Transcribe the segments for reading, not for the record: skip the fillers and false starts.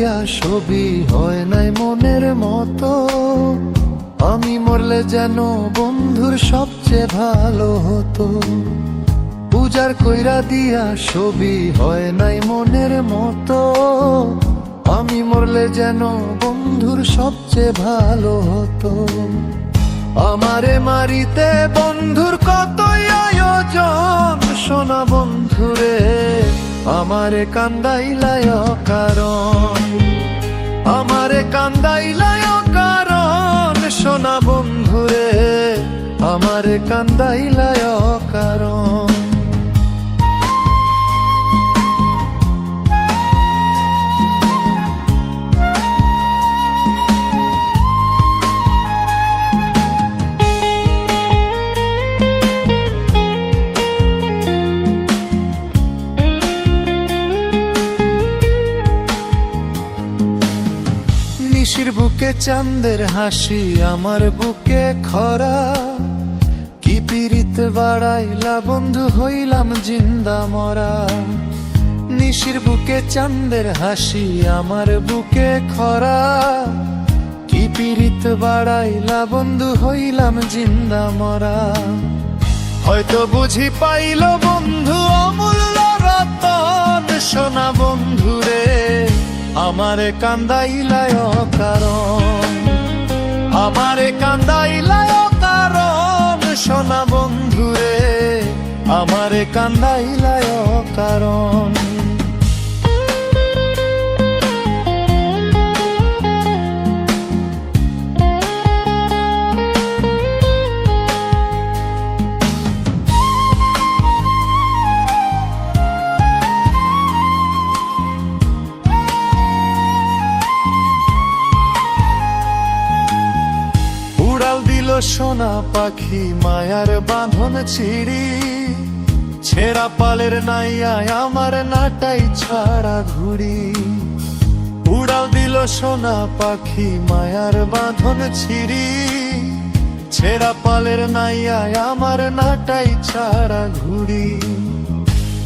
দিয়া ছবি হয় নাই মনের মতো। আমি মরলে যেন বন্ধুর সবচেয়ে ভালো হতো। পূজার কইরা দিয়া ছবি হয় নাই মনের মতো। আমি মরলে যেন বন্ধুর সবচেয়ে ভালো হতো। আমারে মারিতে বন্ধুর কতই আয়োজন, সোনা বন্ধুরে আমারে কান্দাইলায় কারণ। আমারে কান্দাইলায় কারণ, সোনা বন্ধুরে আমারে কান্দাইলায় কারণ। নিশির বুকে চাঁদের হাসি, আমার বুকে খরা। কি পীড়িত বাড়াইলা বন্ধু, হইলাম জিন্দা মরা। নিশির বুকে চাঁদের হাসি, আমার বুকে খরা। কি পীড়িত বাড়াইলা বন্ধু, হইলাম জিন্দা মরা। হয়তো বুঝি পাইল বন্ধু অমূল্য রতন, সোনা বন্ধুরে আমারে কান্দাইলায় কারণ। আমারে কান্দাইলায় কারণ, সোনা বন্ধুরে আমারে কান্দাইলায় কারণ। সোনা পাখি মায়ার বাঁধন ছিড়ি, ছেঁড়া পালের নাইয়ায় আমার নাটাই ছাড়া ঘুরি। উড়াল দিল সোনা পাখি মায়ার বাঁধন ছিড়ি, ছেঁড়া পালের নাইয়ায় আমার নাটাই ছাড়া ঘুরি।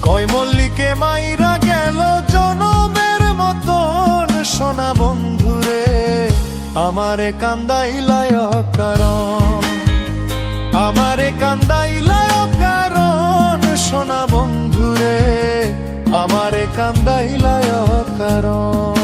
কয় মল্লিকে মাইরা গেল জনমের মতন, সোনা বন্ধুরে আমারে কান্দাইলায় কারণ। আমারে কান্দাইলায় কারণ, সোনা বন্ধুরে আমারে কান্দাইলায় কারণ।